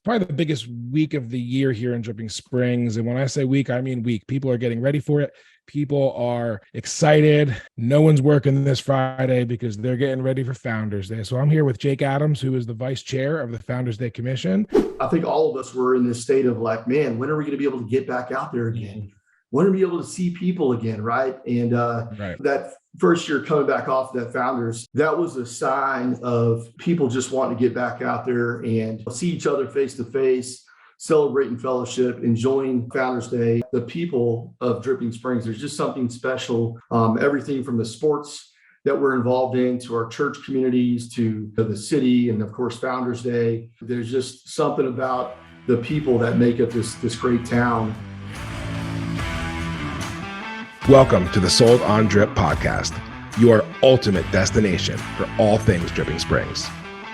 probably the biggest week of the year here in Dripping Springs. And when I say week, I mean week. People are getting ready for it. People are excited. No one's working this Friday because they're getting ready for Founders Day. So I'm here with Jake Adams, who is the vice chair of the Founders Day Commission. I think all of us were in this state of like, man, when are we going to be able to get back out there again? When are we able to see people again, right? And that first year coming back off that Founders, that was a sign of people just wanting to get back out there and see each other face to face, celebrating fellowship, enjoying Founders Day. The people of Dripping Springs, there's just something special. Everything from the sports that we're involved in to our church communities to the city and of course Founders Day. There's just something about the people that make up this great town. Welcome to the Sold on Drip podcast, your ultimate destination for all things Dripping Springs.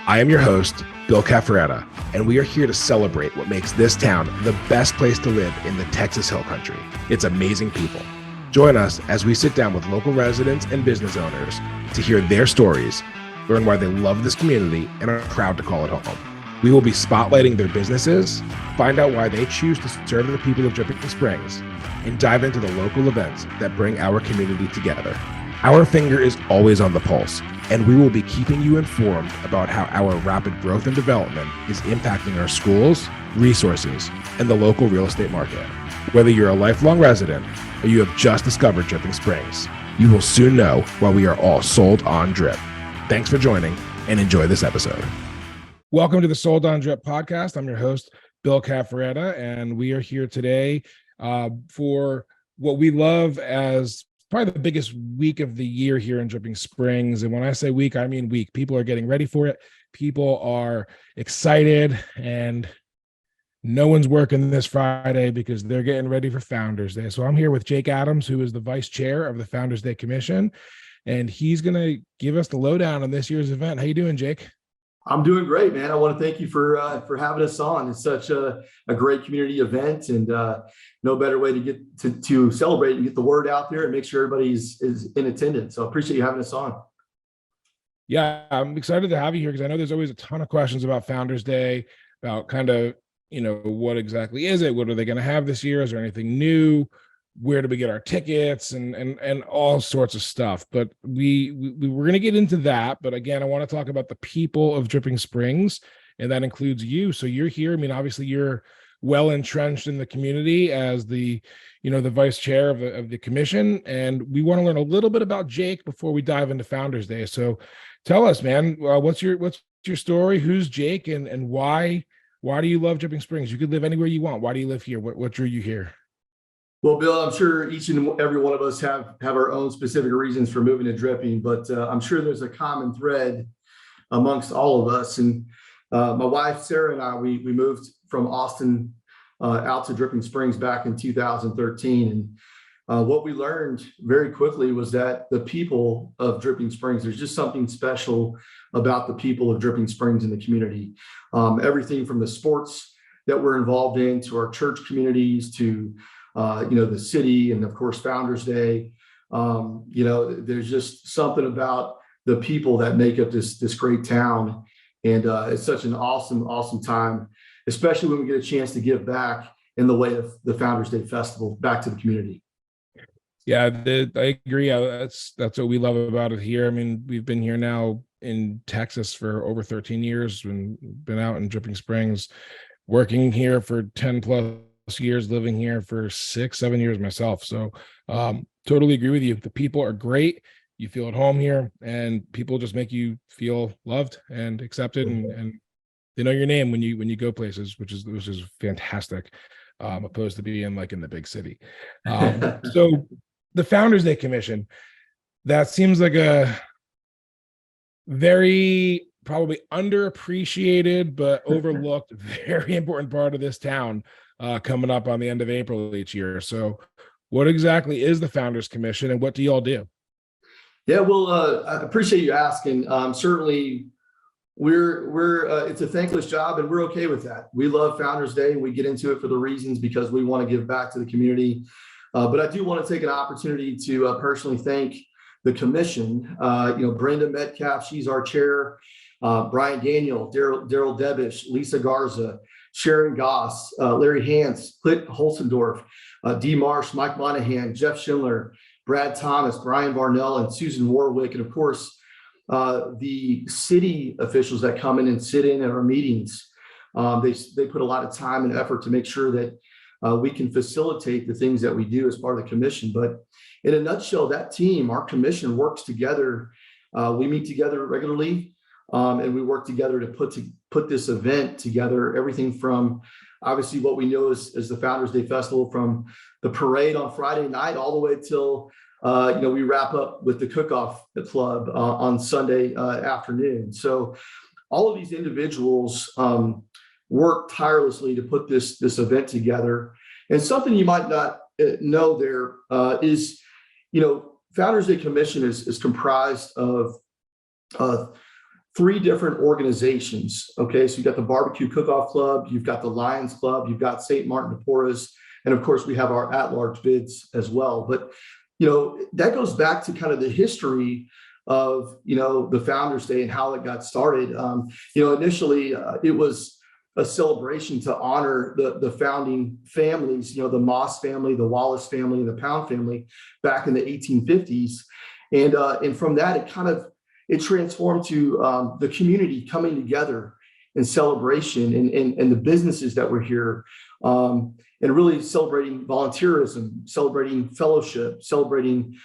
I am your host, Bill Cafferetta, and we are here to celebrate what makes this town the best place to live in the Texas Hill Country. It's amazing people. Join us as we sit down with local residents and business owners to hear their stories, learn why they love this community, and are proud to call it home. We will be spotlighting their businesses, find out why they choose to serve the people of Dripping Springs, and dive into the local events that bring our community together. Our finger is always on the pulse, and we will be keeping you informed about how our rapid growth and development is impacting our schools, resources, and the local real estate market. Whether you're a lifelong resident or you have just discovered Dripping Springs, you will soon know why we are all sold on drip. Thanks for joining and enjoy this episode. Welcome to the Sold on Drip podcast. I'm your host, Bill Cafferetta, and we are here today for what we love as probably the biggest week of the year here in Dripping Springs. And when I say week, I mean week. People are getting ready for it. People are excited, and no one's working this Friday because they're getting ready for Founders Day. So I'm here with Jake Adams, who is the vice chair of the Founders Day Commission, and he's going to give us the lowdown on this year's event. How you doing, Jake? I'm doing great, man. I want to thank you for having us on. It's such a great community event, and no better way to get to celebrate and get the word out there and make sure everybody's is in attendance. So I appreciate you having us on. Yeah, I'm excited to have you here because I know there's always a ton of questions about Founders Day, about kind of, what exactly is it? What are they going to have this year? Is there anything new? Where do we get our tickets and all sorts of stuff? But we're going to get into that. But again, I want to talk about the people of Dripping Springs, and that includes you. So you're here. I mean, obviously you're well entrenched in the community as the vice chair of the commission. And we want to learn a little bit about Jake before we dive into Founders Day. So tell us, man, what's your story? Who's Jake, and why do you love Dripping Springs? You could live anywhere you want. Why do you live here? What drew you here? Well, Bill, I'm sure each and every one of us have our own specific reasons for moving to Dripping, but I'm sure there's a common thread amongst all of us. And my wife, Sarah, and I, we moved from Austin out to Dripping Springs back in 2013. And what we learned very quickly was that the people of Dripping Springs, there's just something special about the people of Dripping Springs in the community. Everything from the sports that we're involved in to our church communities to the city and of course Founders Day. There's just something about the people that make up this great town. And it's such an awesome time, especially when we get a chance to give back in the way of the Founders Day Festival back to the community. Yeah, I agree. That's what we love about it here. I mean, we've been here now in Texas for over 13 years and been out in Dripping Springs, working here for 10 plus years, living here for 6-7 years myself. So totally agree with you. The people are great. You feel at home here, and people just make you feel loved and accepted, and they know your name when you go places, which is fantastic, opposed to being like in the big city. So the Founders Day Commission, that seems like a very probably underappreciated but overlooked very important part of this town coming up on the end of April each year. So what exactly is the Founders Commission, and what do you all do? Yeah, well, I appreciate you asking. Certainly we're it's a thankless job, and we're okay with that. We love Founders Day, and we get into it for the reasons because we want to give back to the community. But I do want to take an opportunity to personally thank the commission. Brenda Metcalf, she's our chair. Brian Daniel, Daryl Debish, Lisa Garza, Sharon Goss, Larry Hance, Clint Holzendorf, Dee Marsh, Mike Monahan, Jeff Schindler, Brad Thomas, Brian Varnell, and Susan Warwick. And of course, the city officials that come in and sit in at our meetings. They put a lot of time and effort to make sure that we can facilitate the things that we do as part of the commission. But in a nutshell, that team, our commission, works together. We meet together regularly, and we work together to put this event together. Everything from obviously what we know as the Founders Day Festival, from the parade on Friday night all the way till we wrap up with the cook-off club on Sunday afternoon. So all of these individuals work tirelessly to put this event together. And something you might not know there is, Founders Day Commission is comprised of 3 different organizations. Okay, so you've got the Barbecue Cook-Off Club, you've got the Lions Club, you've got St. Martin de Porres, and of course we have our at-large bids as well. But that goes back to kind of the history of the Founders Day and how it got started. Initially it was a celebration to honor the founding families, the Moss family, the Wallace family, and the Pound family back in the 1850s. And from that, it transformed to the community coming together in celebration and the businesses that were here, and really celebrating volunteerism, celebrating fellowship, celebrating,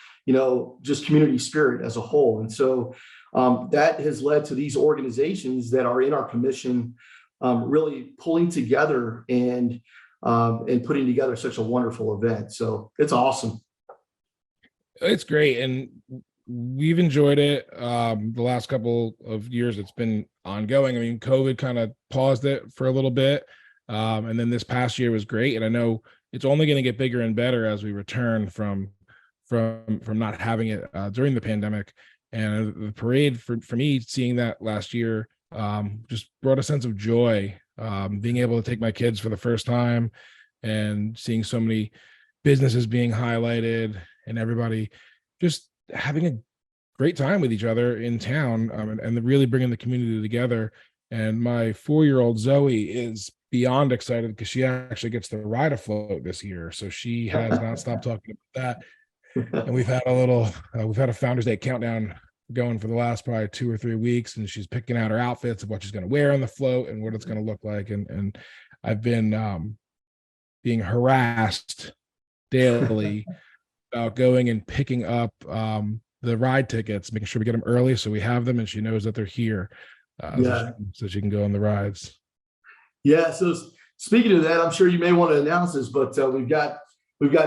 just community spirit as a whole. And so that has led to these organizations that are in our commission really pulling together and putting together such a wonderful event. So it's awesome. It's great. And we've enjoyed it. The last couple of years, it's been ongoing. I mean, COVID kind of paused it for a little bit. And then this past year was great. And I know it's only going to get bigger and better as we return from not having it during the pandemic. And the parade for me, seeing that last year, just brought a sense of joy, being able to take my kids for the first time and seeing so many businesses being highlighted and everybody just having a great time with each other in town, and really bringing the community together. And my 4-year-old Zoe is beyond excited because she actually gets to ride a float this year. So she has not stopped talking about that. And we've had a Founders Day countdown going for the last probably 2 or 3 weeks, and she's picking out her outfits of what she's going to wear on the float and what it's going to look like. And I've been being harassed daily about going and picking up the ride tickets, making sure we get them early so we have them and she knows that they're here, so she can go on the rides. Yeah. So speaking of that, I'm sure you may want to announce this, but we've got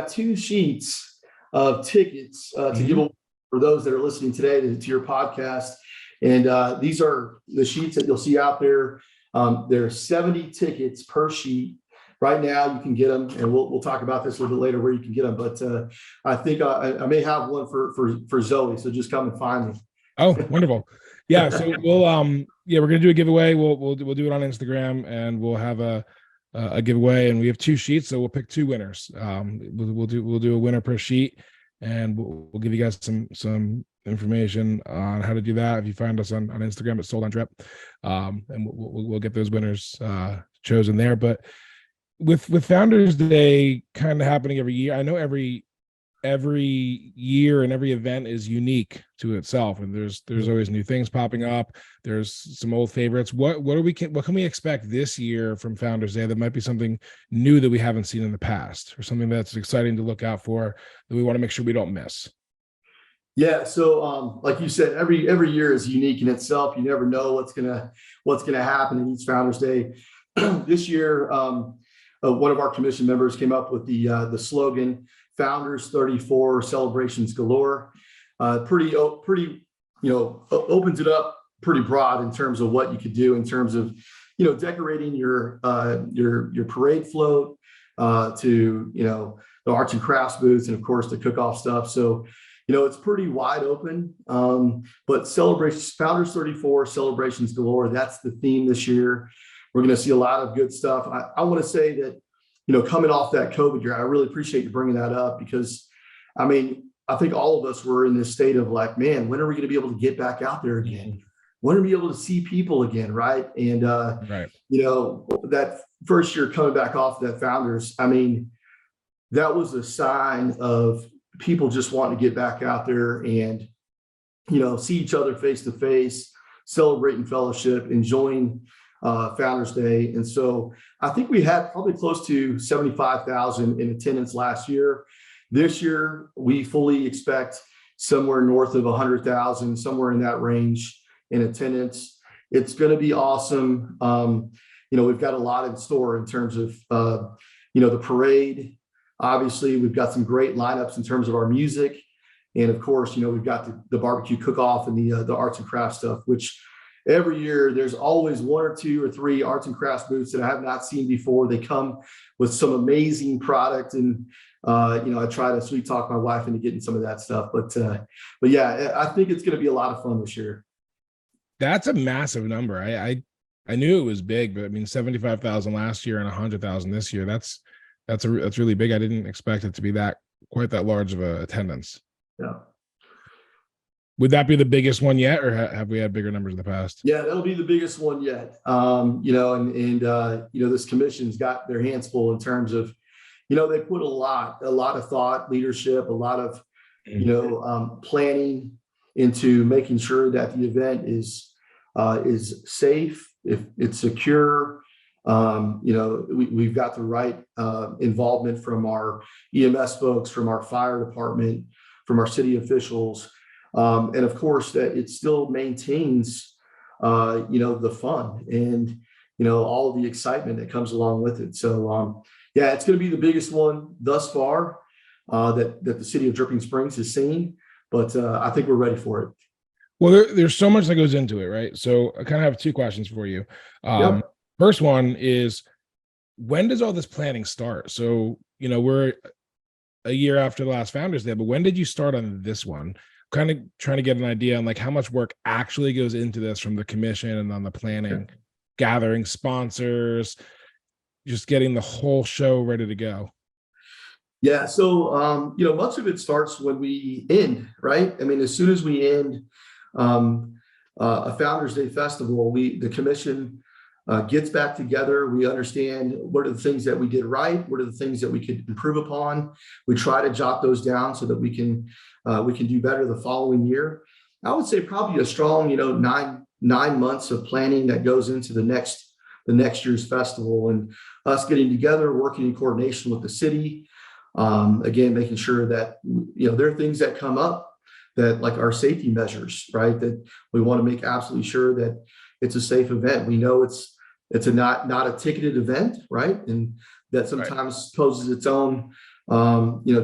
2 sheets of tickets to give away for those that are listening today to your podcast. And these are the sheets that you'll see out there. There are 70 tickets per sheet. Right now, you can get them, and we'll talk about this a little bit later where you can get them. But I think I may have one for Zoe, so just come and find me. Oh, wonderful! Yeah, so we're gonna do a giveaway. We'll do it on Instagram, and we'll have a giveaway. And we have 2 sheets, so we'll pick 2 winners. We'll do a winner per sheet, and we'll give you guys some information on how to do that. If you find us on Instagram at Sold on Drip, and we'll get those winners chosen there. But with Founders Day kind of happening every year, I know every year and every event is unique to itself, and there's always new things popping up. There's some old favorites. What can we expect this year from Founders Day that might be something new that we haven't seen in the past, or something that's exciting to look out for that we want to make sure we don't miss? Yeah. So like you said, every year is unique in itself. You never know what's gonna happen in each Founders Day. This year, one of our commission members came up with the slogan "Founders 34 Celebrations Galore." Pretty opens it up pretty broad in terms of what you could do in terms of decorating your parade float, to the arts and crafts booths, and of course the cook-off stuff. So it's pretty wide open. But Founders 34 Celebrations Galore, that's the theme this year. We're going to see a lot of good stuff. I want to say that, coming off that COVID year, I really appreciate you bringing that up, because, I think all of us were in this state of like, man, when are we going to be able to get back out there again? When are we able to see people again, right? And, right. that first year coming back off that Founders, I mean, that was a sign of people just wanting to get back out there and, see each other face to face, celebrating fellowship, enjoying Founders Day. And so I think we had probably close to 75,000 in attendance last year. This year, we fully expect somewhere north of 100,000, somewhere in that range in attendance. It's going to be awesome. We've got a lot in store in terms of, the parade. Obviously, we've got some great lineups in terms of our music. And of course, we've got the barbecue cook-off and the arts and crafts stuff, which every year there's always one or two or three arts and crafts booths that I have not seen before. They come with some amazing product, and I try to sweet talk my wife into getting some of that stuff. But yeah, I think it's going to be a lot of fun this year. That's a massive number. I knew it was big, but I mean, 75,000 last year and 100,000 this year. That's really big. I didn't expect it to be quite that large of a attendance. Yeah. Would that be the biggest one yet, or have we had bigger numbers in the past? Yeah, that'll be the biggest one yet. This commission's got their hands full in terms of, they put a lot of thought, leadership, a lot of, planning into making sure that the event is safe, if it's secure. We've got the right involvement from our EMS folks, from our fire department, from our city officials. And of course that it still maintains, the fun and, all of the excitement that comes along with it. So, it's going to be the biggest one thus far that the city of Dripping Springs has seen, but I think we're ready for it. Well, there's so much that goes into it, right? So I kind of have two questions for you. Yep. First one is, when does all this planning start? So, we're a year after the last Founders Day, but when did you start on this one? Kind of trying to get an idea on like how much work actually goes into this from the commission and on the planning, gathering sponsors, just getting the whole show ready to go. Yeah. So, much of it starts when we end, right? I mean, as soon as we end a Founders Day festival, the commission gets back together. We understand what are the things that we did right, what are the things that we could improve upon. We try to jot those down so that we can do better the following year. I would say probably a strong, 9 months of planning that goes into the next year's festival, and us getting together, working in coordination with the city. Again, making sure that, there are things that come up that, like our safety measures, right? That we want to make absolutely sure that it's a safe event. We know it's not a ticketed event, right? And that sometimes poses its own,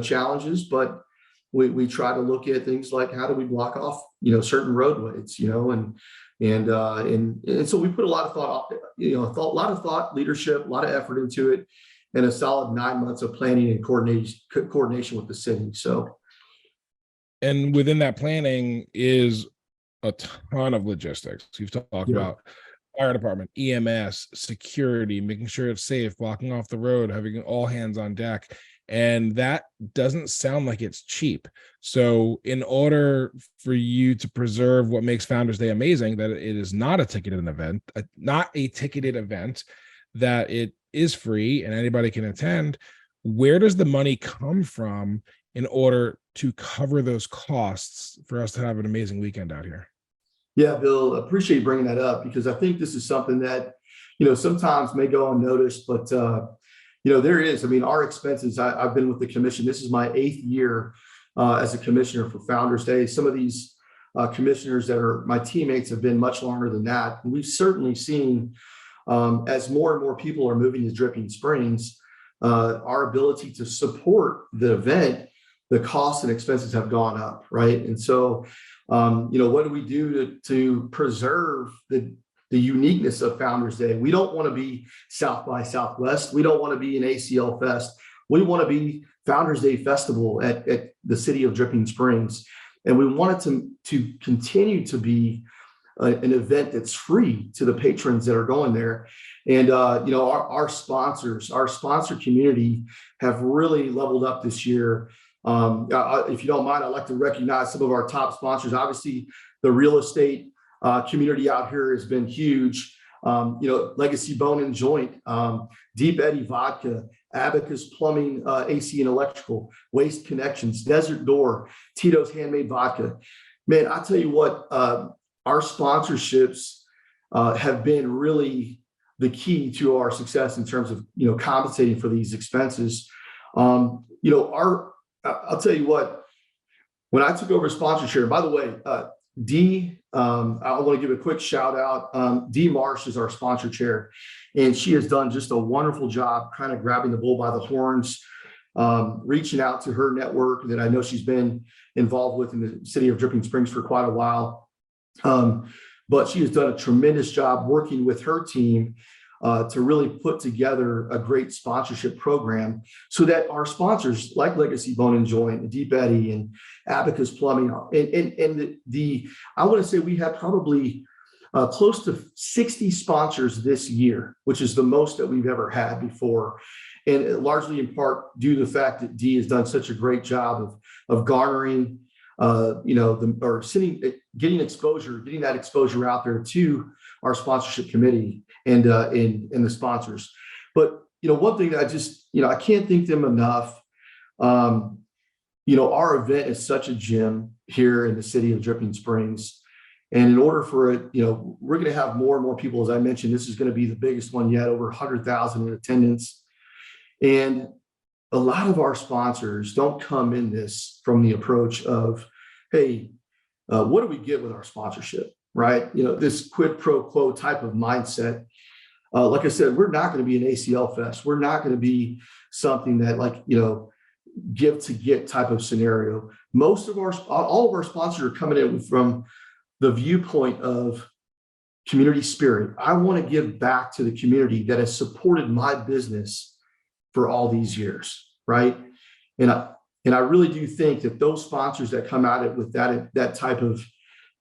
challenges, but we try to look at things like, how do we block off, certain roadways, and so we put a lot of thought, a lot of thought, leadership, a lot of effort into it, and a solid 9 months of planning and coordination with the city. So, and within that planning is a ton of logistics. You've talked about fire department, EMS, security, making sure it's safe, blocking off the road, having all hands on deck. And that doesn't sound like it's cheap. So in order for you to preserve what makes Founders Day amazing, that it is not a ticketed event, that it is free and anybody can attend, where does the money come from in order to cover those costs for us to have an amazing weekend out here? Yeah, Bill, appreciate you bringing that up, because I think this is something that, sometimes may go unnoticed, but, there is, our expenses. I've been with the commission. This is my 8th year as a commissioner for Founders Day. Some of these commissioners that are my teammates have been much longer than that. And we've certainly seen, as more and more people are moving to Dripping Springs, our ability to support the event, the costs and expenses have gone up, right? And so, what do we do to preserve the uniqueness of Founders Day? We don't want to be South by Southwest. We don't want to be an ACL Fest. We want to be Founders Day Festival at the city of Dripping Springs. And we want it to continue to be an event that's free to the patrons that are going there. And, our sponsors, our sponsor community have really leveled up this year. If you don't mind, I'd like to recognize some of our top sponsors. Obviously, the real estate community out here has been huge. Legacy Bone and Joint, Deep Eddy Vodka, Abacus Plumbing, AC and Electrical, Waste Connections, Desert Door, Tito's Handmade Vodka. Man, I tell you what, our sponsorships have been really the key to our success in terms of, compensating for these expenses. I'll tell you what, when I took over sponsorship, by the way, I want to give a quick shout out. Dee Marsh is our sponsor chair, and she has done just a wonderful job kind of grabbing the bull by the horns, reaching out to her network that I know she's been involved with in the city of Dripping Springs for quite a while. But she has done a tremendous job working with her team to really put together a great sponsorship program so that our sponsors like Legacy Bone and Joint, and Deep Eddy, and Abacus Plumbing, and I want to say we had probably close to 60 sponsors this year, which is the most that we've ever had before. And largely in part due to the fact that Dee has done such a great job of garnering, getting that exposure out there to our sponsorship committee and the sponsors. But, one thing that I can't thank them enough. Our event is such a gem here in the city of Dripping Springs. And in order for it, we're going to have more and more people. As I mentioned, this is going to be the biggest one yet, over 100,000 in attendance. And a lot of our sponsors don't come in this from the approach of, hey, what do we get with our sponsorship, right? This quid pro quo type of mindset. Like I said, we're not going to be an ACL fest. We're not going to be something that give to get type of scenario. All of our sponsors are coming in from the viewpoint of community spirit. I want to give back to the community that has supported my business for all these years, right? And I really do think that those sponsors that come at it with that type of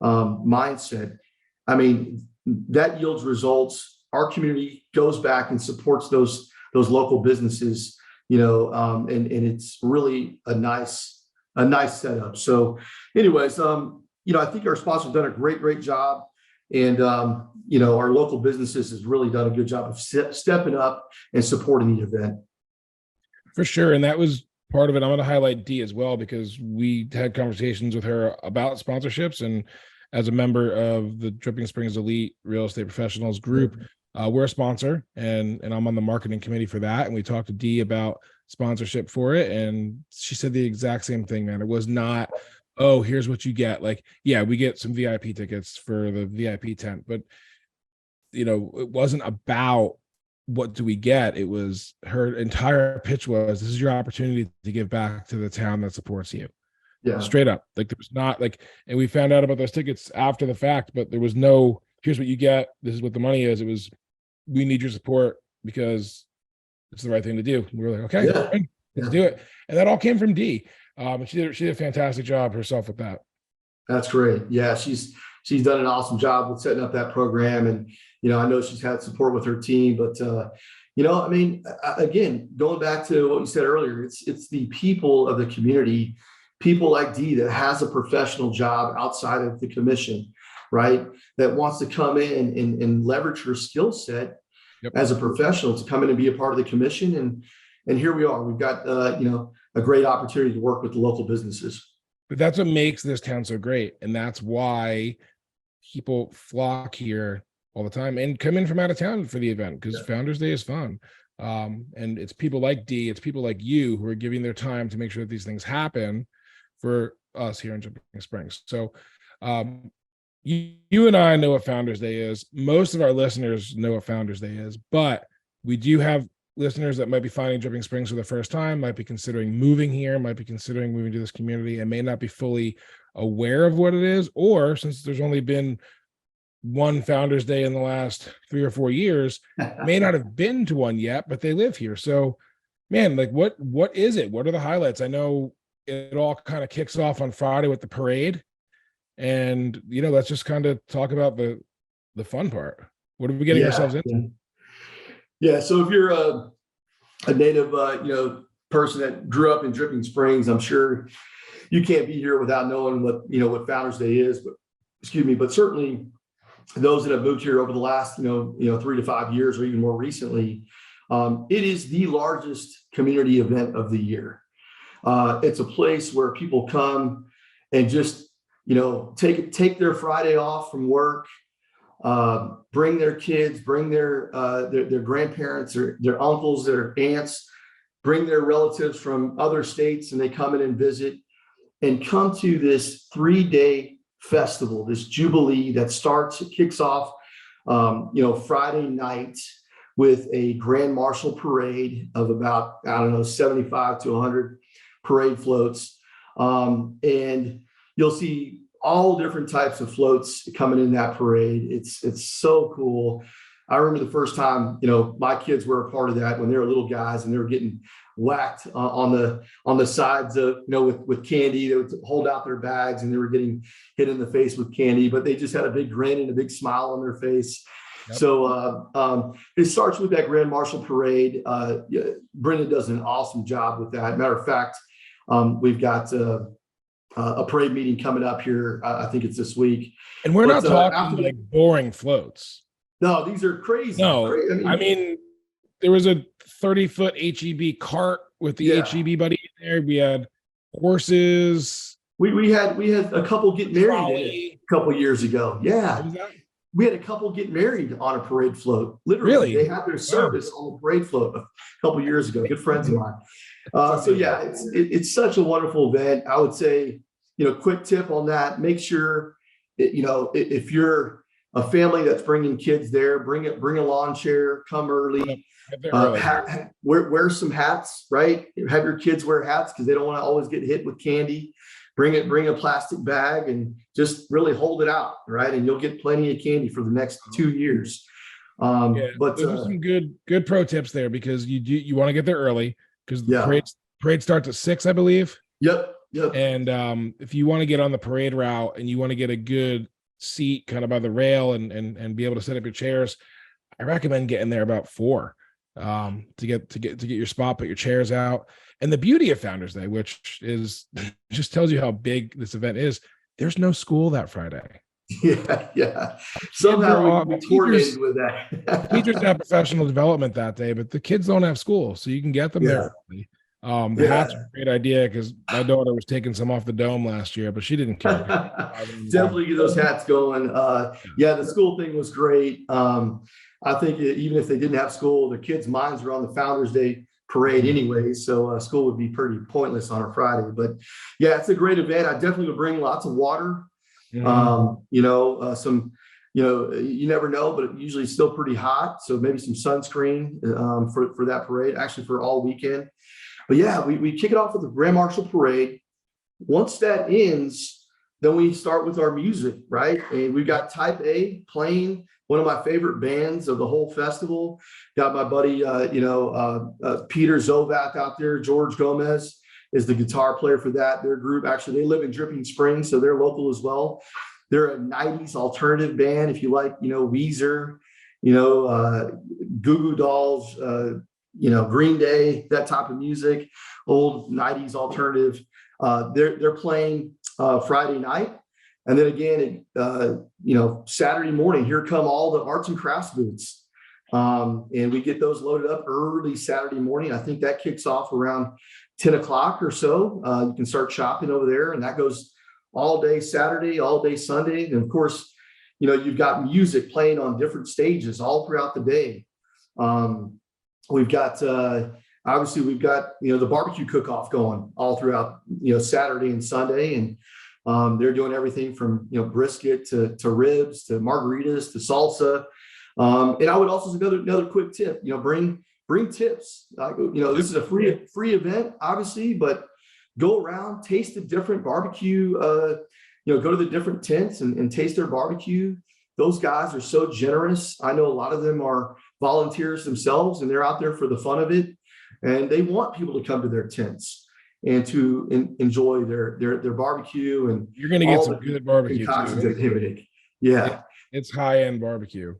mindset, that yields results. Our community goes back and supports those local businesses, and it's really a nice setup. So, anyways, I think our sponsors have done a great job, and our local businesses has really done a good job of stepping up and supporting the event. For sure, and that was part of it. I'm going to highlight Dee as well, because we had conversations with her about sponsorships, and as a member of the Dripping Springs Elite Real Estate Professionals group, we're a sponsor, and I'm on the marketing committee for that. And we talked to Dee about sponsorship for it, and she said the exact same thing, man. It was not, oh, here's what you get. We get some VIP tickets for the VIP tent, but it wasn't about what do we get. It was, her entire pitch was, this is your opportunity to give back to the town that supports you. Yeah, straight up. There was not and we found out about those tickets after the fact, but there was no, here's what you get, this is what the money is. It was, we need your support because it's the right thing to do. We were like, okay, let's do it. And that all came from Dee. But she did a fantastic job herself with that. That's great. Yeah, she's done an awesome job with setting up that program, and I know she's had support with her team. But again, going back to what you said earlier, it's the people of the community, people like Dee that has a professional job outside of the commission, right? That wants to come in and leverage her skill set as a professional to come in and be a part of the commission. And here we are. We've got a great opportunity to work with the local businesses. But that's what makes this town so great. And that's why people flock here all the time and come in from out of town for the event, because Founders Day is fun. And it's people like Dee, it's people like you who are giving their time to make sure that these things happen for us here in Dripping Springs. So you and I know what Founders Day is. Most of our listeners know what Founders Day is, but we do have listeners that might be finding Dripping Springs for the first time, might be considering moving here, might be considering moving to this community, and may not be fully aware of what it is, or since there's only been one Founders Day in the last 3 or 4 years, may not have been to one yet, but they live here. So, man, what is it? What are the highlights? I know it all kind of kicks off on Friday with the parade, and let's just kind of talk about the fun part. What are we getting ourselves into? Yeah. So if you're a native, person that grew up in Dripping Springs, I'm sure you can't be here without knowing what Founders Day is. But certainly those that have moved here over the last, 3 to 5 years or even more recently, it is the largest community event of the year. It's a place where people come and just, take their Friday off from work, bring their kids, bring their grandparents or their uncles, their aunts, bring their relatives from other states, and they come in and visit and come to this 3-day festival, this Jubilee that kicks off, Friday night with a Grand Marshal parade of about, 75 to 100 parade floats. And you'll see all different types of floats coming in that parade. It's so cool. I remember the first time, my kids were a part of that when they were little guys and they were getting whacked on the sides of, with candy. They would hold out their bags and they were getting hit in the face with candy, but they just had a big grin and a big smile on their face. Yep. So it starts with that Grand Marshal parade. Brendan does an awesome job with that. Matter of fact, we've got a parade meeting coming up here. I think it's this week. And we're not talking like boring floats. No, these are crazy. No, I mean, there was a 30-foot HEB cart with the HEB buddy in there. We had horses. We had a couple get married a couple years ago. Yeah. We had a couple get married on a parade float. Literally, they had their service on the parade float a couple years ago. Good friends of mine. So yeah, it's such a wonderful event. I would say, quick tip on that: make sure, if you're a family that's bringing kids there, bring a lawn chair. Come early. Wear some hats. Right, have your kids wear hats because they don't want to always get hit with candy. Bring a plastic bag and just really hold it out, right? And you'll get plenty of candy for the next 2 years. But those are some good pro tips there, because you want to get there early because the parade starts at 6, I believe. Yep. And if you want to get on the parade route and you want to get a good seat kind of by the rail and be able to set up your chairs, I recommend getting there about 4 to get your spot, put your chairs out. And the beauty of Founders Day, which just tells you how big this event is, there's no school that Friday. Yeah. Somehow we coordinated with that. Teachers have professional development that day, but the kids don't have school, so you can get them there early. The hats are a great idea because my daughter was taking some off the dome last year, but she didn't care. Definitely get those hats going. The school thing was great. I think even if they didn't have school, the kids' minds were on the Founders Day parade anyway, so school would be pretty pointless on a Friday. But yeah, it's a great event. I definitely would bring lots of water. Some, you never know, but it usually is still pretty hot, so maybe some sunscreen for that parade, actually for all weekend. But yeah, we kick it off with the Grand Marshal parade. Once that ends, then we start with our music, right? And we've got Type A playing, one of my favorite bands of the whole festival. Got my buddy, Peter Zovac out there. George Gomez is the guitar player for that. Their group, actually, they live in Dripping Springs, so they're local as well. They're a 90s alternative band. If you like, Weezer, Goo Goo Dolls, Green Day, that type of music, old 90s alternative. They're playing Friday night. And then again, Saturday morning, here come all the arts and crafts booths. And we get those loaded up early Saturday morning. I think that kicks off around 10 o'clock or so. You can start shopping over there, and that goes all day Saturday, all day Sunday. And of course, you've got music playing on different stages all throughout the day. We've got, obviously we've got, the barbecue cook-off going all throughout, Saturday and Sunday. And they're doing everything from, brisket to ribs, to margaritas, to salsa. And I would also say another quick tip, bring tips. This is a free event, obviously, but go around, taste the different barbecue, go to the different tents and taste their barbecue. Those guys are so generous. I know a lot of them are volunteers themselves, and they're out there for the fun of it. And they want people to come to their tents and to enjoy their barbecue. And you're going to get some good barbecue activity. Yeah. It's high-end barbecue.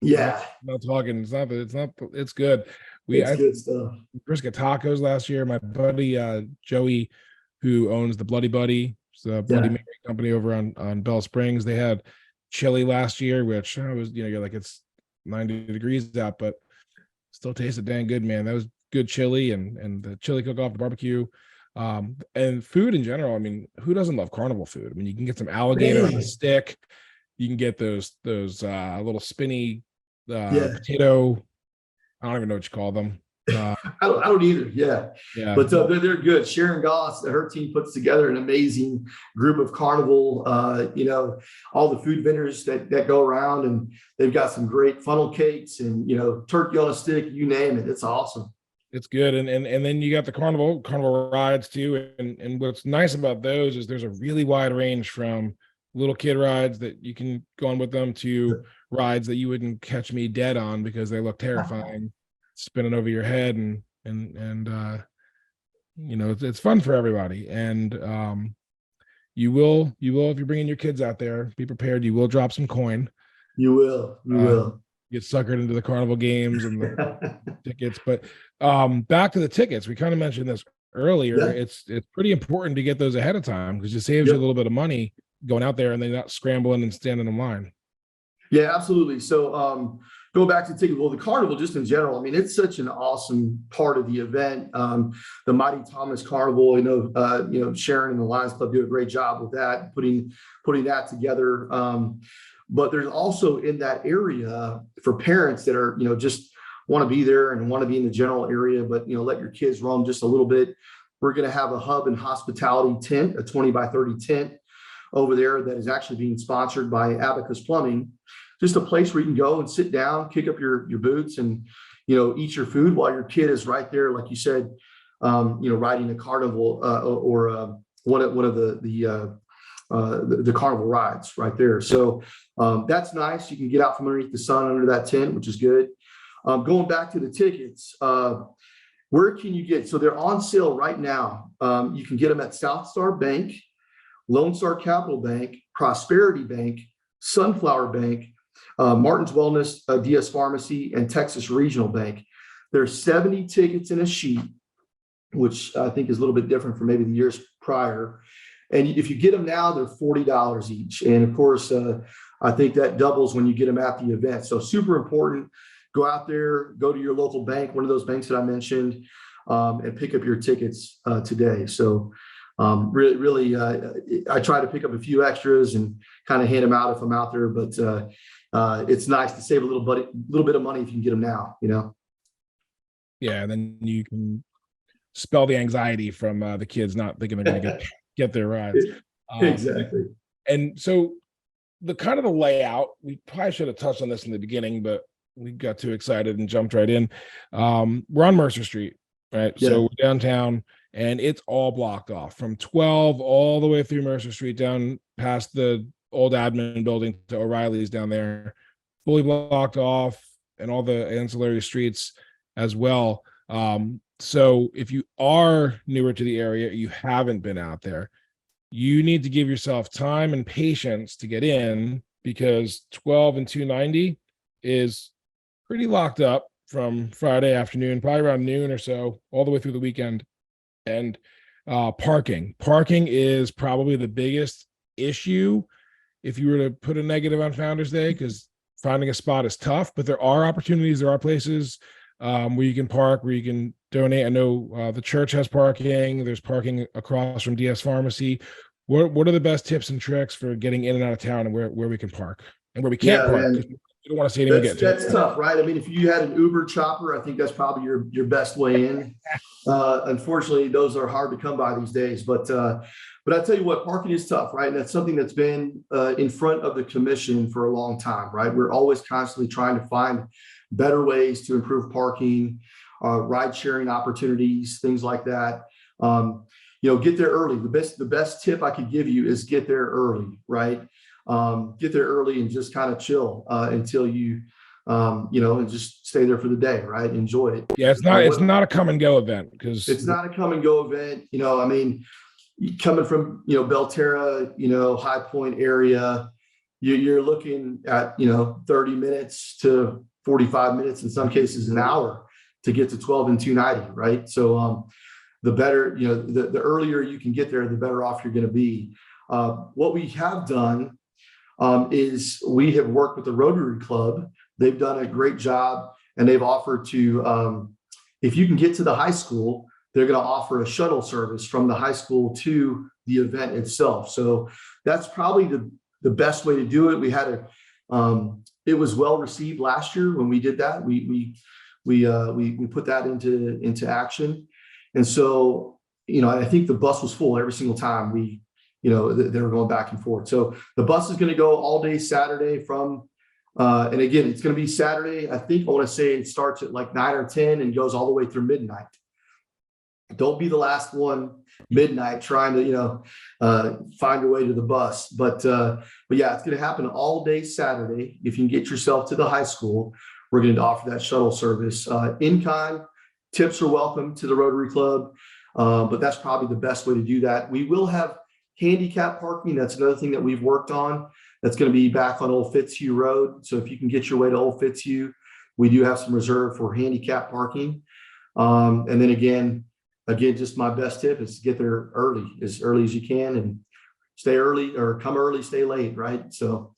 Yeah. I'm not talking, it's good. It's good stuff. Brisket tacos last year. My buddy, Joey, who owns the Bloody Buddy, it's a Bloody Mary company over on Bell Springs. They had chili last year, which I was, you're like, it's 90 degrees out, but still tasted dang good, man. That was good chili, and the chili cook-off, the barbecue, and food in general. I mean, who doesn't love carnival food? I mean, you can get some alligator on a Man. stick. You can get those little spinny Yeah. potato. I don't even know what you call them. I don't either. Yeah. Yeah, But they're good. Sharon Goss, her team puts together an amazing group of carnival, all the food vendors that go around, and they've got some great funnel cakes and, turkey on a stick, you name it. It's awesome. it's good. And then you got the carnival rides too. And what's nice about those is there's a really wide range from little kid rides that you can go on with them to rides that you wouldn't catch me dead on because they look terrifying, spinning over your head, and it's fun for everybody. And you will if you're bringing your kids out there, be prepared. You will drop some coin. You will. Get suckered into the carnival games and the tickets. But back to the tickets, we kind of mentioned this earlier. Yeah. It's pretty important to get those ahead of time because it saves you a little bit of money going out there and then not scrambling and standing in line. Yeah, absolutely. So go back to ticket. Well, the carnival, just in general, I mean, it's such an awesome part of the event. The Mighty Thomas Carnival, Sharon and the Lions Club do a great job with that, putting that together. But there's also in that area for parents that are, just want to be there and want to be in the general area, but, let your kids roam just a little bit. We're going to have a hub and hospitality tent, a 20 by 30 tent over there that is actually being sponsored by Abacus Plumbing. Just a place where you can go and sit down, kick up your boots, and eat your food while your kid is right there, like you said, riding a carnival or one of the carnival rides right there. So that's nice. You can get out from underneath the sun under that tent, which is good. Going back to the tickets, where can you get? So they're on sale right now. You can get them at South Star Bank, Lone Star Capital Bank, Prosperity Bank, Sunflower Bank, Martin's Wellness, DS Pharmacy, and Texas Regional Bank. There's 70 tickets in a sheet, which I think is a little bit different from maybe the years prior. And if you get them now, they're $40 each. And of course, I think that doubles when you get them at the event. So super important. Go out there, go to your local bank, one of those banks that I mentioned, and pick up your tickets today. So really, I try to pick up a few extras and kind of hand them out if I'm out there. But it's nice to save a little bit of money if you can get them now, Yeah, and then you can spell the anxiety from the kids not thinking they're going to get their rides. Exactly. And so the kind of the layout, we probably should have touched on this in the beginning, but we got too excited and jumped right in. We're on Mercer Street, right? Yeah. So we're downtown, and it's all blocked off from 12 all the way through Mercer Street down past the old admin building to O'Reilly's down there, fully blocked off, and all the ancillary streets as well. So if you are newer to the area, you haven't been out there, you need to give yourself time and patience to get in, because 12 and 290 is pretty locked up from Friday afternoon, probably around noon or so, all the way through the weekend. And parking is probably the biggest issue if you were to put a negative on Founders Day, because finding a spot is tough, but there are opportunities. There are places where you can park, where you can donate. I know the church has parking. There's parking across from DS Pharmacy. What are the best tips and tricks for getting in and out of town, and where we can park and where we can't park? You don't want to see anyone get that's tough, right? I mean, if you had an Uber chopper, I think that's probably your best way in. Unfortunately, those are hard to come by these days. But I tell you what, parking is tough, right? And that's something that's been in front of the commission for a long time, right? We're always constantly trying to find better ways to improve parking, ride sharing opportunities, things like that. Get there early. The best tip I could give you is get there early, right? Get there early and just kind of chill until you, and just stay there for the day, right? Enjoy it. Yeah, it's not a come and go event, because it's not a come and go event. I mean, coming from, Belterra, High Point area, you're looking at, 30 minutes to 45 minutes, in some cases an hour, to get to 12 and 290, right? So the better, the earlier you can get there, the better off you're going to be. What we have done is we have worked with the Rotary Club. They've done a great job, and they've offered to, if you can get to the high school, they're going to offer a shuttle service from the high school to the event itself. So that's probably the best way to do it. We had it was well received last year when we did that. We put that into action. And so, I think the bus was full every single time they were going back and forth. So the bus is going to go all day Saturday and again, it's going to be Saturday. I want to say it starts at like 9 or 10 and goes all the way through midnight. Don't be the last one midnight trying to, find your way to the bus. But yeah, it's going to happen all day Saturday. If you can get yourself to the high school, we're going to offer that shuttle service. In kind, tips are welcome to the Rotary Club, but that's probably the best way to do that. We will have handicap parking. That's another thing that we've worked on. That's going to be back on Old Fitzhugh Road. So if you can get your way to Old Fitzhugh, we do have some reserve for handicap parking. And then again, just my best tip is to get there as early as you can, and stay early, or come early, stay late, right? So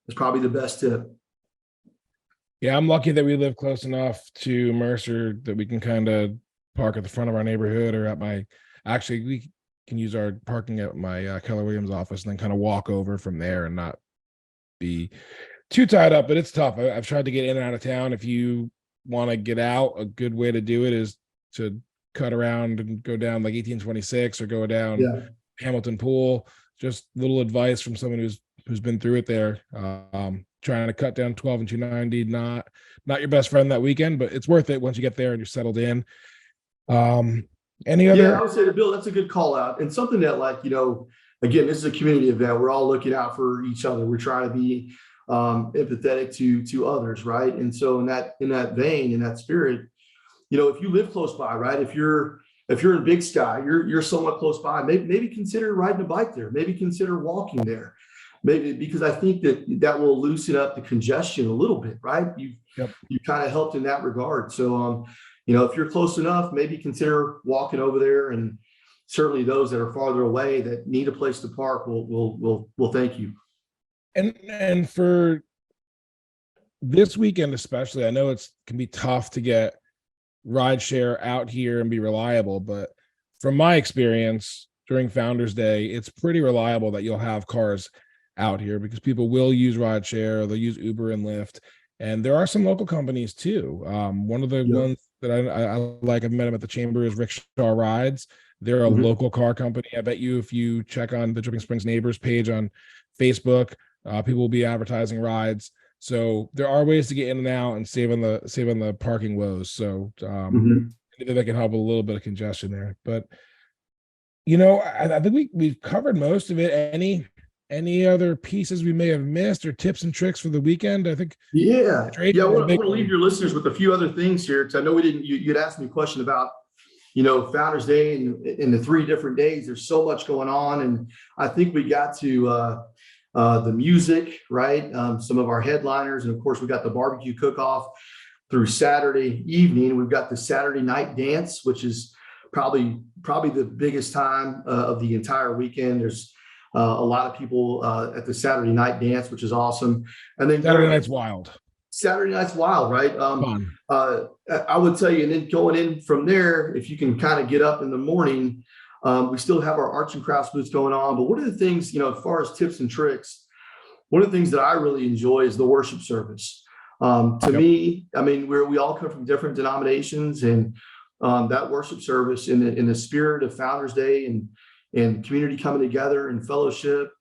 it's probably the best tip. Yeah, I'm lucky that we live close enough to Mercer that we can kind of park at the front of our neighborhood, or we can use our parking at my Keller Williams office, and then kind of walk over from there and not be too tied up. But it's tough. I've tried to get in and out of town. If you want to get out, a good way to do it is to cut around and go down like 1826 or go down Hamilton Pool. Just little advice from someone who's been through it there. Trying to cut down 12 and 290, not your best friend that weekend, but it's worth it once you get there and you're settled in. Any other? Yeah, I would say to Bill, that's a good call out, and something that, like, again, this is a community event. We're all looking out for each other. We're trying to be empathetic to others, right? And so in that vein, in that spirit, if you live close by, right? If you're in Big Sky, you're somewhat close by. Maybe consider riding a bike there. Maybe consider walking there. Maybe, because I think that will loosen up the congestion a little bit, right? You kind of helped in that regard. So, if you're close enough, maybe consider walking over there. And certainly those that are farther away that need a place to park will thank you. And for this weekend especially, I know it can be tough to get rideshare out here and be reliable, but from my experience during Founders Day, it's pretty reliable that you'll have cars out here, because people will use rideshare, they'll use Uber and Lyft, and there are some local companies too. One of the ones that I like, I've met them at the chamber, is Rickshaw Rides. They're a local car company. I bet you if you check on the Dripping Springs Neighbors page on Facebook, people will be advertising rides. So there are ways to get in and out and save on the parking woes. So maybe that can help a little bit of congestion there. But I think we've covered most of it. Any other pieces we may have missed, or tips and tricks for the weekend? I think. Yeah. I want to leave your listeners with a few other things here, because I know we didn't. You'd asked me a question about Founders Day and in the 3 different days. There's so much going on, and I think we got to the music, right? Some of our headliners, and of course we got the barbecue cook-off through Saturday evening. We've got the Saturday night dance, which is probably the biggest time of the entire weekend. There's a lot of people at the Saturday night dance, which is awesome. And then Saturday night's wild. Saturday night's wild, right? Fun. I would tell you, and then going in from there, if you can kind of get up in the morning, we still have our arts and crafts booths going on. But one of the things, as far as tips and tricks, one of the things that I really enjoy is the worship service. To me, we all come from different denominations, and that worship service in the spirit of Founders Day and community coming together and fellowship.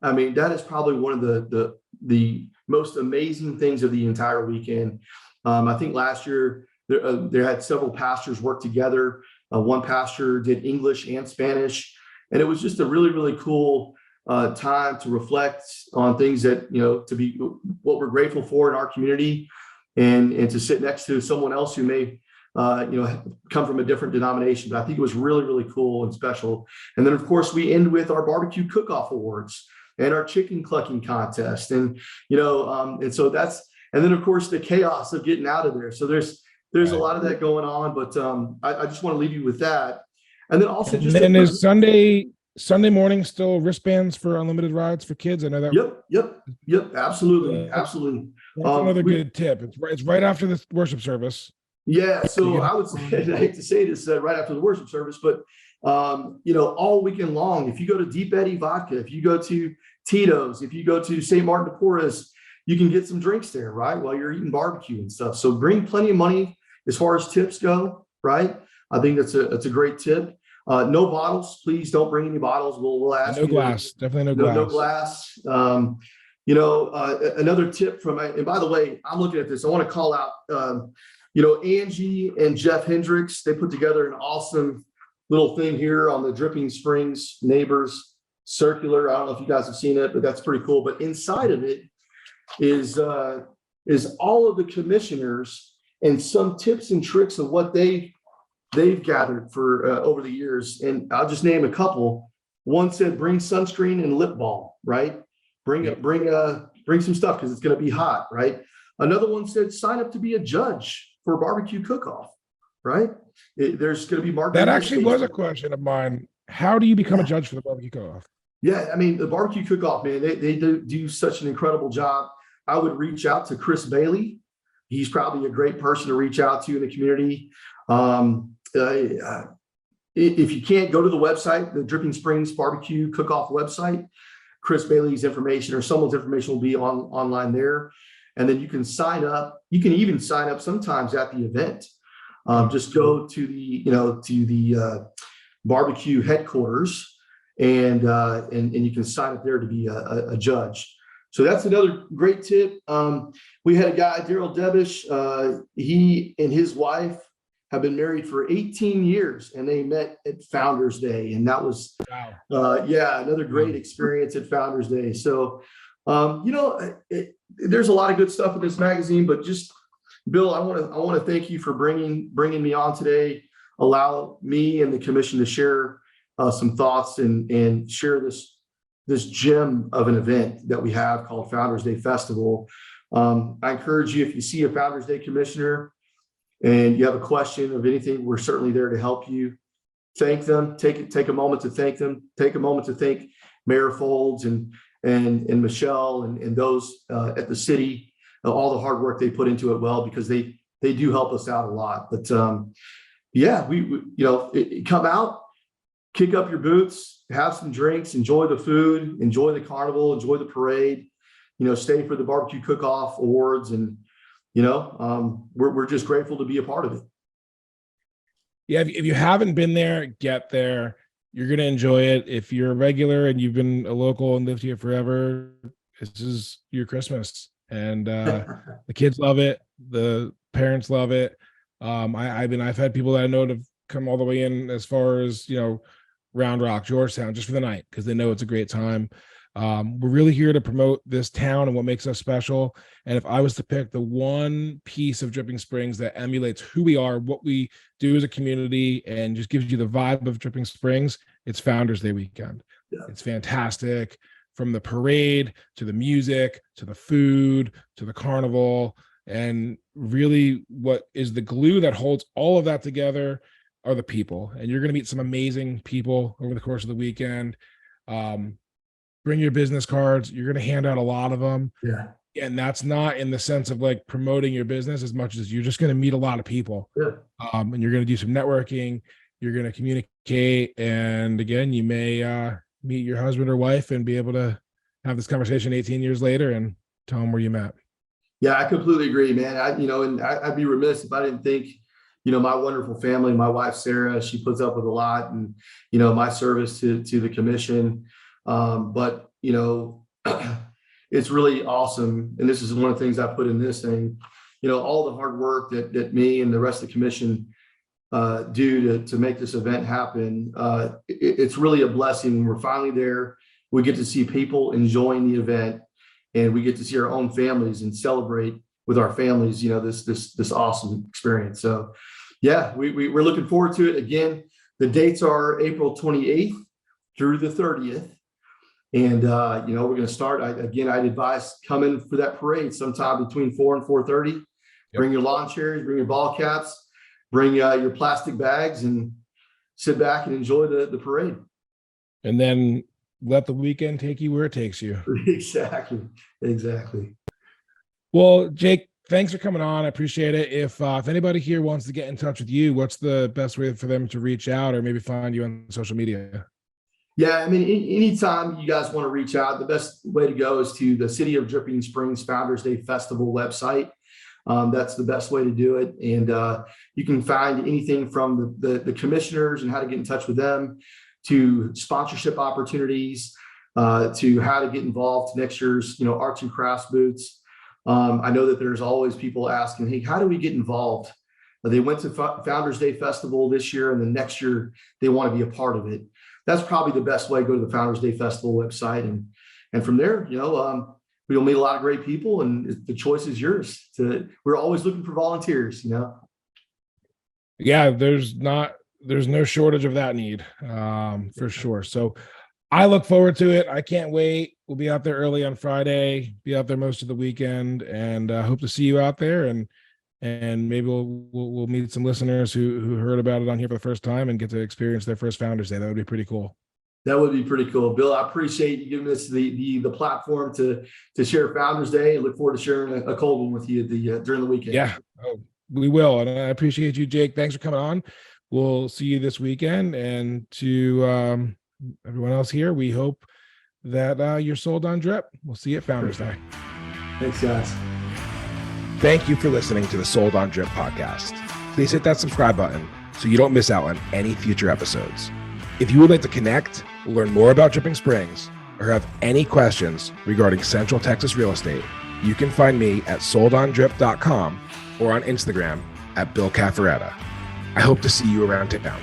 That is probably one of the most amazing things of the entire weekend. I think last year there had several pastors work together. One pastor did English and Spanish, and it was just a really, really cool time to reflect on things that, to be what we're grateful for in our community, and to sit next to someone else who may come from a different denomination. But I think it was really, really cool and special. And then, of course, we end with our barbecue cook-off awards and our chicken clucking contest. And, and so and then, of course, the chaos of getting out of there. So there's a lot of that going on, but I just want to leave you with that. And then also there's Sunday morning, still wristbands for unlimited rides for kids. I know that. Yep. Absolutely. That's another good tip. It's right after the worship service. Yeah. So I would say, I hate to say this right after the worship service, but all weekend long, if you go to Deep Eddy Vodka, if you go to Tito's, if you go to St. Martin de Porres, you can get some drinks there, right? While you're eating barbecue and stuff. So bring plenty of money as far as tips go, right? I think that's a great tip. No bottles, please don't bring any bottles. We'll ask no you. Glass, definitely no glass. Another tip and by the way, I'm looking at this. I want to call out, Angie and Jeff Hendricks. They put together an awesome little thing here on the Dripping Springs Neighbors Circular. I don't know if you guys have seen it, but that's pretty cool. But inside of it is all of the commissioners and some tips and tricks of what they've gathered for over the years. And I'll just name a couple. One said, bring sunscreen and lip balm, right? Bring some stuff because it's going to be hot, right? Another one said, sign up to be a judge for a barbecue cook-off, right? There's going to be market. That actually was a question of mine. How do you become a judge for the barbecue cook-off? Yeah, I mean, the barbecue cook-off, man, they do such an incredible job. I would reach out to Chris Bailey. He's probably a great person to reach out to in the community. If you can't go to the website, the Dripping Springs Barbecue Cook-Off website, Chris Bailey's information or someone's information will be online there. And then you can sign up. You can even sign up sometimes at the event. Just go to the barbecue headquarters and you can sign up there to be a judge. So that's another great tip. We had a guy, Daryl Debish. He and his wife have been married for 18 years, and they met at Founders Day, and that was another great experience at Founders Day. So there's a lot of good stuff in this magazine, but just Bill, I want to thank you for bringing me on today. Allow me and the commission to share some thoughts and share this gem of an event that we have called Founders Day Festival. I encourage you, if you see a Founders Day commissioner and you have a question of anything, we're certainly there to help you. Thank them. Take a moment to thank them. Take a moment to thank Mayor Folds and Michelle and those at the city, all the hard work they put into it, because they do help us out a lot. But we come out, kick up your boots, have some drinks, enjoy the food, enjoy the carnival, enjoy the parade, stay for the barbecue cook-off awards. And, we're just grateful to be a part of it. Yeah. If you haven't been there, get there. You're going to enjoy it. If you're a regular and you've been a local and lived here forever, this is your Christmas. And the kids love it. The parents love it. I've had people that I know have come all the way in as far as, Round Rock, Georgetown, just for the night, because they know it's a great time. We're really here to promote this town and what makes us special. And if I was to pick the one piece of Dripping Springs that emulates who we are, what we do as a community, and just gives you the vibe of Dripping Springs, it's Founders Day weekend. Yeah. It's fantastic. From the parade to the music, to the food, to the carnival. And really what is the glue that holds all of that together are the people. And you're going to meet some amazing people over the course of the weekend. Bring your business cards. You're going to hand out a lot of them. Yeah. And that's not in the sense of like promoting your business as much as you're just going to meet a lot of people. Yeah. And you're going to do some networking. You're going to communicate. And again, you may meet your husband or wife and be able to have this conversation 18 years later and tell them where you met. Yeah, I completely agree, man. I'd be remiss if I didn't think, my wonderful family, my wife, Sarah, she puts up with a lot, and, my service to the commission. But it's really awesome. And this is one of the things I put in this thing, all the hard work that me and the rest of the commission do to make this event happen. It's really a blessing when we're finally there. We get to see people enjoying the event, and we get to see our own families and celebrate with our families, this awesome experience. So yeah, we're looking forward to it. Again, the dates are April 28th through the 30th. And, we're going to start. I'd advise coming for that parade sometime between 4 and 4:30. Yep. Bring your lawn chairs, bring your ball caps, bring your plastic bags, and sit back and enjoy the parade. And then let the weekend take you where it takes you. Exactly. Well, Jake, thanks for coming on. I appreciate it. If anybody here wants to get in touch with you, what's the best way for them to reach out or maybe find you on social media? Yeah, I mean, anytime you guys want to reach out, the best way to go is to the City of Dripping Springs Founders Day Festival website. That's the best way to do it. And you can find anything from the commissioners and how to get in touch with them, to sponsorship opportunities, to how to get involved to next year's, arts and crafts booths. I know that there's always people asking, hey, how do we get involved? They went to Founders Day Festival this year, and the next year they want to be a part of it. That's probably the best way. Go to the Founders Day Festival website, and from there, we'll meet a lot of great people, and the choice is yours. We're always looking for volunteers. Yeah, there's no shortage of that need, for sure. So I look forward to it. I can't wait. We'll be out there early on Friday, be out there most of the weekend, and hope to see you out there. And maybe we'll meet some listeners who heard about it on here for the first time and get to experience their first Founders Day. That would be pretty cool. That would be pretty cool. Bill, I appreciate you giving us the platform to share Founders Day. I look forward to sharing a cold one with you during the weekend. Yeah, we will. And I appreciate you, Jake. Thanks for coming on. We'll see you this weekend. And to everyone else here, we hope that you're sold on drip. We'll see you at Founders Day. Thanks, guys. Thank you for listening to the Sold on Drip podcast. Please hit that subscribe button so you don't miss out on any future episodes. If you would like to connect, learn more about Dripping Springs, or have any questions regarding Central Texas real estate, you can find me at soldondrip.com or on Instagram at Bill Cafferetta. I hope to see you around town.